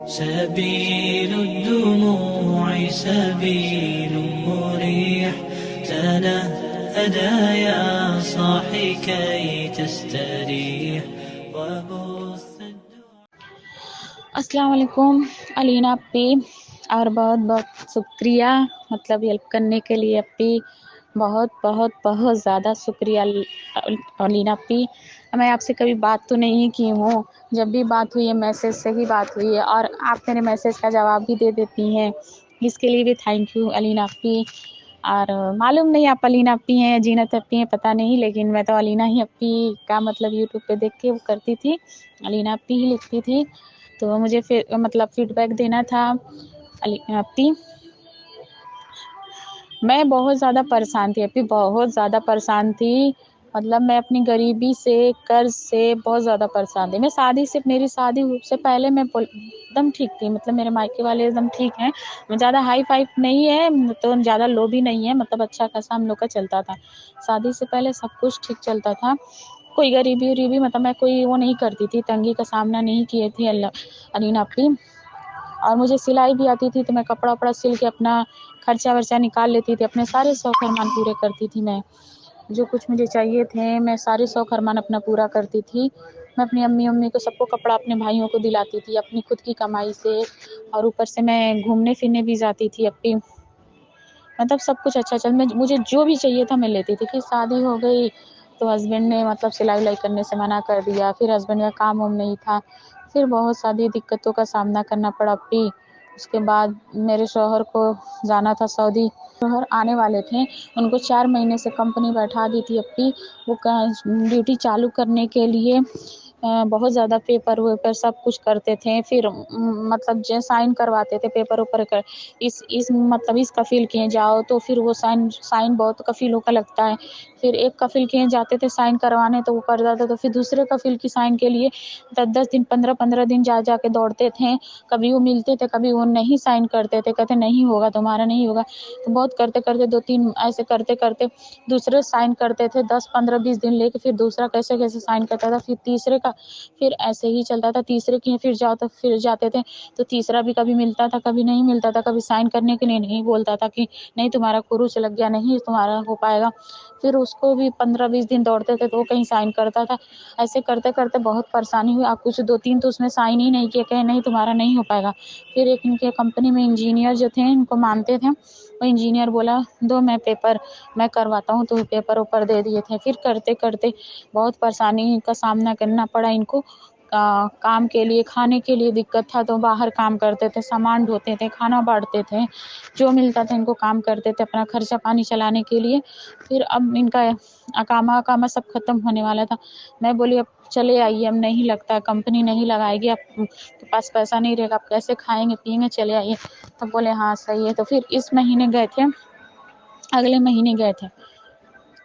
سبيل الدموع سبيل مريح تنهدى يا صاحي كي تستريح وبث السلام علیکم علینا اپی، اور بہت بہت شکریہ ہیلپ کرنے کے لیے اپی، بہت بہت بہت زیادہ شکریہ علینا اپی۔ میں آپ سے کبھی بات تو نہیں کی ہوں، جب بھی بات ہوئی ہے میسج سے ہی بات ہوئی ہے، اور آپ میرے میسج کا جواب بھی دے دیتی ہیں، اس کے لیے بھی تھینک یو علینا اپی۔ اور معلوم نہیں آپ علینا اپی ہیں یا زینت اپی ہیں، پتہ نہیں، لیکن میں تو علینا ہی اپی کا یوٹیوب پہ دیکھ کے وہ کرتی تھی، علینا اپی ہی لکھتی تھی، تو مجھے فیڈ بیک دینا تھا اپی۔ میں بہت زیادہ پریشان تھی اپی، بہت زیادہ پریشان تھی، میں اپنی غریبی سے، قرض سے بہت زیادہ پریشان تھی۔ میری شادی سے پہلے میں ایک دم ٹھیک تھی، میرے مائکے والے ایک دم ٹھیک ہیں، زیادہ ہائی فائی نہیں ہے تو زیادہ لو بھی نہیں ہے، اچھا خاصا ہم لوگ کا چلتا تھا۔ شادی سے پہلے سب کچھ ٹھیک چلتا تھا، کوئی غریبی وریبی میں کوئی وہ نہیں کرتی تھی، تنگی کا سامنا نہیں کیے تھی علینا اپی۔ اور مجھے سلائی بھی آتی تھی، تو میں کپڑا وپڑا سل کے اپنا خرچہ ورچہ نکال لیتی تھی، اپنے سارے شوق ارمان پورے کرتی تھی۔ میں جو کچھ مجھے چاہیے تھے، میں سارے شوق ارمان اپنا پورا کرتی تھی۔ میں اپنی امی کو سب کو کپڑا اپنے بھائیوں کو دلاتی تھی اپنی خود کی کمائی سے، اور اوپر سے میں گھومنے پھرنے بھی جاتی تھی اپی، سب کچھ اچھا چل، مجھے جو بھی چاہیے تھا میں لیتی تھی۔ پھر شادی ہو گئی تو ہسبینڈ نے سلائی ولائی کرنے سے منع کر دیا، پھر ہسبینڈ کا کام وام نہیں تھا، پھر بہت ساری دقتوں کا سامنا کرنا پڑا اپی۔ اس کے بعد میرے شوہر کو جانا تھا سعودی، شوہر آنے والے تھے، ان کو 4 مہینے سے کمپنی بیٹھا دی تھی اپی، وہ ڈیوٹی چالو کرنے کے لیے بہت زیادہ پیپر ویپر سب کچھ کرتے تھے، پھر جو سائن کرواتے تھے پیپر اوپر اس کفیل کے جاؤ تو پھر وہ سائن بہت کفیلوں کا لگتا ہے، پھر ایک کفیل کے جاتے تھے سائن کروانے تو وہ کر جاتے، تو پھر دوسرے کفیل کی سائن کے لیے 10 دن 15 دن جا کے دوڑتے تھے، کبھی وہ ملتے تھے، کبھی وہ نہیں سائن کرتے تھے، کہتے نہیں ہوگا تمہارا نہیں ہوگا، تو بہت کرتے 2-3 ایسے کرتے دوسرے سائن کرتے تھے، 10-15-20 دن لے کے پھر دوسرا کیسے سائن کرتا تھا، پھر تیسرے کا پھر ایسے ہی چلتا تھا، تیسرے کی پھر جاتے تھے تو تیسرا بھی کبھی ملتا تھا کبھی نہیں ملتا تھا، کبھی سائن کرنے کے لیے نہیں بولتا تھا کہ نہیں تمہارا کروس لگ گیا، نہیں تمہارا ہو پائے گا، پھر اس کو بھی 15-20 دن دوڑتے تھے تو وہ کہیں سائن کرتا تھا، ایسے کرتے بہت پریشانی ہوئی، آپ کچھ 2-3 تو اس میں سائن ہی نہیں کیے، کہ نہیں تمہارا نہیں ہو پائے گا۔ پھر ایک ان کے کمپنی میں انجینئر جو تھے، ان کو مانتے تھے، وہ انجینئر بولا دو میں پیپر میں کرواتا ہوں، تو پیپر اوپر دے دیے تھے، پھر کرتے بہت پریشانی کا سامنا کرنا پڑا ان کو، کام کے لیے کھانے کے لیے دقت تھا تو باہر کام کرتے تھے، سامان ڈھوتے تھے، کھانا بانٹتے تھے، جو ملتا تھا ان کو کام کرتے تھے اپنا خرچہ پانی چلانے کے لیے۔ پھر اب ان کا اقامہ سب ختم ہونے والا تھا، میں بولی اب چلے آئیے، اب نہیں لگتا کمپنی نہیں لگائے گی، آپ کے پاس پیسہ نہیں رہے گا، آپ کیسے کھائیں گے پیئیں گے، چلے آئیے۔ تو بولے ہاں صحیح ہے، تو پھر اس مہینے گئے تھے، اگلے مہینے گئے تھے،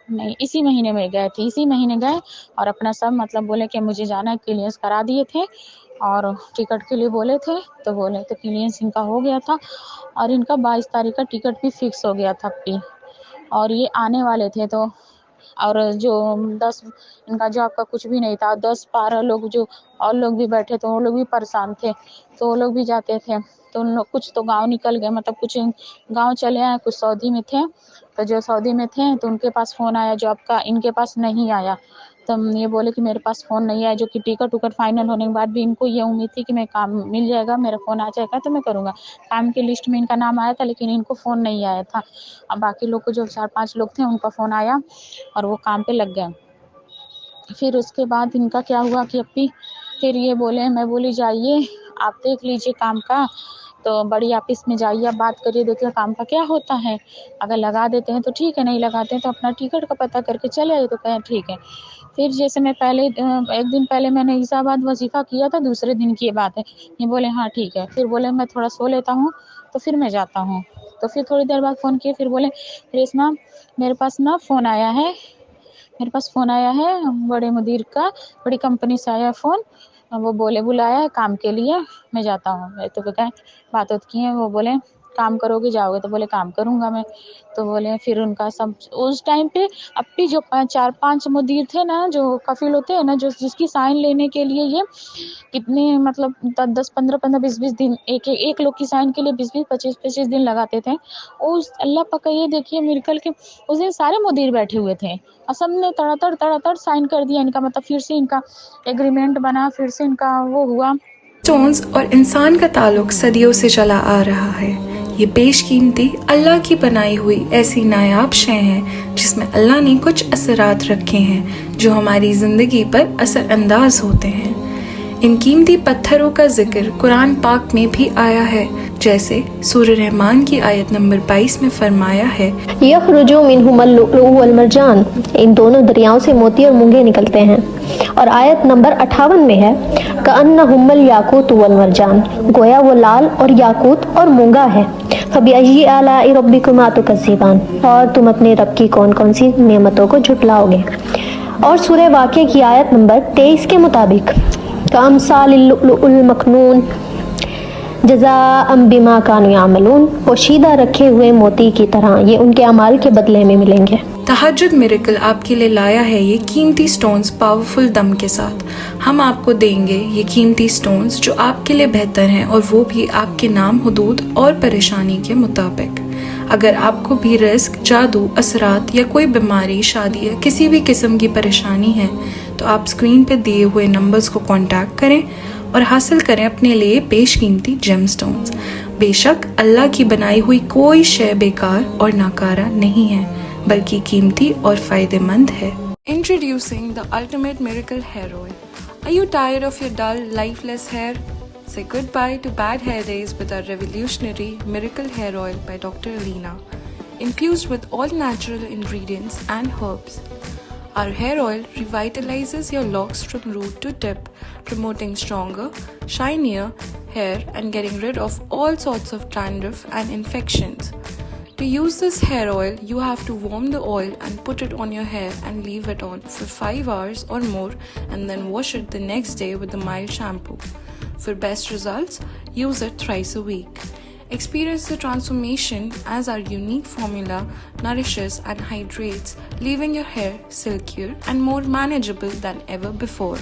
نہیں اسی مہینے میں گئے تھے، اسی مہینے گئے اور اپنا سب بولے کہ مجھے جانا ہے، کلیئرنس کرا دیے تھے اور ٹکٹ کے لیے بولے تھے، تو بولے تو کلیئرنس ان کا ہو گیا تھا، اور ان کا 22 تاریخ کا ٹکٹ بھی فکس ہو گیا تھا اپی، اور یہ آنے والے تھے، تو اور جو 10 ان کا جاب کا کچھ بھی نہیں تھا، 10-12 لوگ جو اور لوگ بھی بیٹھے تھے وہ لوگ بھی پریشان تھے، تو وہ لوگ بھی جاتے تھے، تو ان لوگ کچھ تو گاؤں نکل گئے، کچھ گاؤں چلے آئے، کچھ سعودی میں تھے، تو جو سعودی میں تھے تو ان کے پاس فون آیا جاب کا، ان کے پاس نہیں آیا، تو یہ بولے کہ میرے پاس فون نہیں آیا، جو کہ ٹکٹ فائنل ہونے کے بعد بھی ان کو یہ امید تھی کہ میں کام مل جائے گا، میرا فون آ جائے گا تو میں کروں گا، کام کی لسٹ میں ان کا نام آیا تھا لیکن ان کو فون نہیں آیا تھا، اب باقی لوگ کو جو 4-5 لوگ تھے ان کا فون آیا اور وہ کام پہ لگ گئے۔ پھر اس کے بعد ان کا کیا ہوا کہ اپی پھر یہ بولے، میں بولی جائیے آپ دیکھ لیجئے کام کا، تو بڑی آفس میں جائیے، آپ بات کریے، دیکھیے کام کا کیا ہوتا ہے، اگر لگا دیتے ہیں تو ٹھیک ہے، نہیں لگاتے ہیں تو اپنا ٹکٹ کا پتہ کر کے چلے آئے، تو کہیں ٹھیک ہے۔ پھر جیسے میں ایک دن پہلے میں نے عیسیٰ آباد وظیفہ کیا تھا، دوسرے دن کی یہ بات ہے، یہ بولے ہاں ٹھیک ہے، پھر بولے میں تھوڑا سو لیتا ہوں تو پھر میں جاتا ہوں، تو پھر تھوڑی دیر بعد فون کیے، پھر بولے ریشما میرے پاس فون آیا ہے بڑے مدیر کا، بڑی کمپنی سے آیا فون، وہ بلایا ہے کام کے لیے، میں جاتا ہوں، تو کہیں بات کی ہے، وہ بولے کام کرو گے جاؤ گے؟ تو بولے کام کروں گا میں. تو بولے پھر ان کا سب اس ٹائم پہ اپی جو 4-5 مدیر تھے نا جو کفیل ہوتے ہیں نا جو جس کی سائن لینے کے لیے یہ کتنے مطلب 10-15-20 دن ایک لوگ کی سائن کے لیے 20-25 دن لگاتے تھے. اس اللہ پاک کا یہ دیکھیے میریکل کے اس دن سارے مدیر بیٹھے ہوئے تھے اور سب نے تڑ سائن کر دیا. ان کا مطلب پھر سے ان کا ایگریمنٹ بنا, پھر سے ان کا وہ ہوا. اسٹونز اور انسان کا تعلق صدیوں سے چلا آ رہا ہے. یہ بیش قیمتی اللہ کی بنائی ہوئی ایسی نایاب شے ہیں جس میں اللہ نے کچھ اثرات رکھے ہیں جو ہماری زندگی پر اثر انداز ہوتے ہیں. ان قیمتی پتھروں کا ذکر قرآن پاک میں بھی آیا ہے, جیسے سورہ رحمان کی آیت نمبر 22 میں فرمایا ہے یخرج منہم اللؤلؤ والمرجان, ان دونوں دریاؤں سے موتی اور مونگے نکلتے ہیں. اور آیت نمبر 58 میں ہے کأنہم الیاقوت والمرجان, گویا وہ لال اور یاقوت اور مونگا ہے. فبأی آلاء ربکما تکذبان, اور تم اپنے رب کی کون کون سی نعمتوں کو جھٹلاؤ گے. اور سورہ واقعہ کی آیت نمبر 23 کے مطابق کامثال اللؤلؤ المکنون جزاء بما کانوا یعملون, پوشیدہ رکھے ہوئے موتی کی طرح یہ ان کے اعمال کے بدلے میں ملیں گے. تہجد میریکل آپ کے لیے لایا ہے یہ قیمتی سٹونز پاورفل دم کے ساتھ. ہم آپ کو دیں گے یہ قیمتی سٹونز جو آپ کے لیے بہتر ہیں, اور وہ بھی آپ کے نام, حدود اور پریشانی کے مطابق. اگر آپ کو بھی رزق, جادو, اثرات یا کوئی بیماری, شادی یا کسی بھی قسم کی پریشانی ہے تو آپ اسکرین پہ دیے ہوئے نمبرز کو کانٹیکٹ کریں اور حاصل کریں اپنے لیے بیش قیمتی جیم سٹونز. بے شک اللہ کی بنائی ہوئی کوئی شے بیکار اور ناکارہ نہیں ہے بلکہ قیمتی اور فائدہ مند ہے. Introducing the ultimate miracle hair oil. Are you tired of your dull, lifeless hair? Say goodbye to bad hair days with our revolutionary miracle hair oil by Dr. Alina, infused with all natural ingredients and herbs. Our hair oil revitalizes your locks from root to tip, promoting stronger, shinier hair and getting rid of all sorts of dandruff and infections. To use this hair oil, you have to warm the oil and put it on your hair and leave it on for 5 hours or more, and then wash it the next day with a mild shampoo. For best results, use it thrice a week. Experience the transformation as our unique formula nourishes and hydrates, leaving your hair silkier and more manageable than ever before.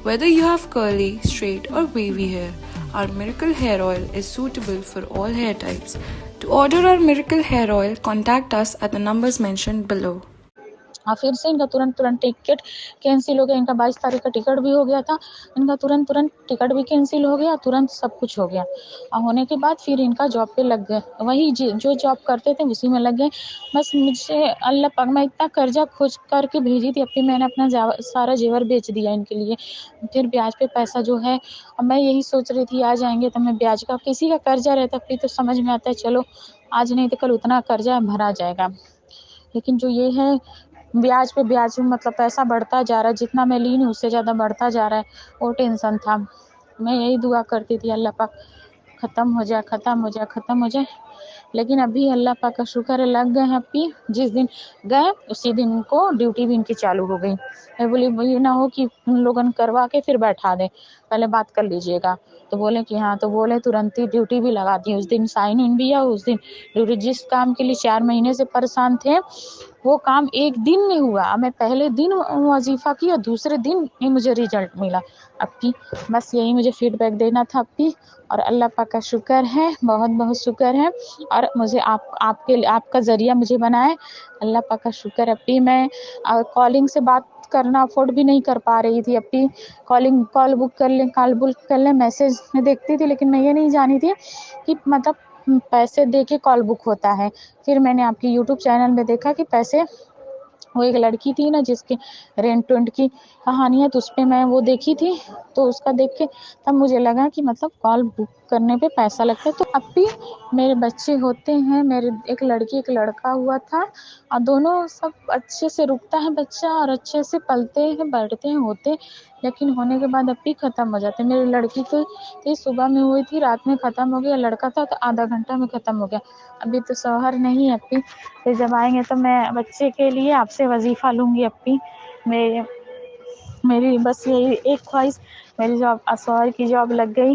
Whether you have curly, straight or wavy hair, our miracle hair oil is suitable for all hair types. To order our miracle hair oil, contact us at the numbers mentioned below. اور پھر سے ان کا ترنت ticket cancel ہو گیا. ان کا 22 تاریخ کا ticket بھی ہو گیا تھا, ان کا ترنت ٹکٹ بھی کینسل ہو گیا, ترنت سب کچھ ہو گیا. اور ہونے کے بعد پھر ان کا جاب پہ لگ گئے, وہی جو جاب کرتے تھے اسی میں لگ گئے. بس مجھ سے اللہ پاک, میں اتنا قرضہ کھوج کر کے بھیجی تھی اپنی, میں نے اپنا سارا زیور بیچ دیا ان کے لیے. پھر بیاج پہ پیسہ جو ہے, اب میں یہی سوچ رہی تھی آ جائیں گے تو میں بیاج کا, کسی کا قرضہ رہتا پھر تو سمجھ میں آتا ہے چلو آج نہیں تو کل اتنا قرضہ بھرا جائے گا. لیکن جو یہ ہے بیاج پہ بیاج میں مطلب پیسہ بڑھتا جا رہا ہے, جتنا میں لی ہوں اس سے زیادہ بڑھتا جا رہا ہے, وہ ٹینشن تھا. میں یہی دعا کرتی تھی اللہ پاک ختم ہو جائے. لیکن ابھی اللہ پاک کا شکر ہے لگ گئے ہیں. ابھی جس دن گئے اسی دن ان کو ڈیوٹی بھی ان کی چالو ہو گئی. میں بولی یہ نہ ہو کہ ان لوگوں نے کروا کے پھر بیٹھا دیں, پہلے بات کر لیجئے گا. تو بولے کہ ہاں, تو بولے ترنت ہی ڈیوٹی بھی لگا دی. اس دن سائن ان بھی ہے, اس دن ڈیوٹی. جس کام کے لیے 4 مہینے سے پریشان تھے وہ کام ایک دن میں ہوا. میں پہلے دن وظیفہ کیا, دوسرے دن ہی مجھے ریزلٹ ملا. اب کی بس یہی مجھے فیڈ بیک دینا تھا اب کی. اور اللہ پاک کا شکر ہے, بہت بہت شکر ہے. اور مجھے آپ کا ذریعہ مجھے بنائے, اللہ پاک کا شکر ہے. اب بھی میں کالنگ سے بات کرنا افورڈ بھی نہیں کر پا رہی تھی. اب بھی کال بک کر لیں میسج میں دیکھتی تھی, لیکن میں یہ نہیں جانی تھی کہ مطلب پیسے دے کے کال بک ہوتا ہے. پھر میں نے آپ کی یوٹیوب چینل میں دیکھا کہ پیسے, وہ ایک لڑکی تھی نا جس کی رینٹ کی کہانی ہے, تو اس پہ میں وہ دیکھی تھی, تو اس کا دیکھ کے تب مجھے لگا کہ مطلب کال بک کرنے پہ پیسہ لگتا ہے. تو اب بھی میرے بچے ہوتے ہیں, میرے ایک لڑکی ایک لڑکا ہوا تھا, اور دونوں سب اچھے سے رکتا ہے بچہ اور اچھے سے پلتے ہیں, بیٹھتے ہیں, ہوتے, لیکن ہونے کے بعد اب بھی ختم ہو جاتے ہیں. میری لڑکی تو صبح میں ہوئی تھی, رات میں ختم ہو گیا. لڑکا تھا تو آدھا گھنٹہ میں ختم ہو گیا. ابھی تو شوہر نہیں ہے ابھی, پھر جب آئیں گے تو میں بچے کے لیے آپ سے وظیفہ لوں گی. ابھی میری بس یہی ایک خواہش, میری جاب شوہر کی جاب لگ گئی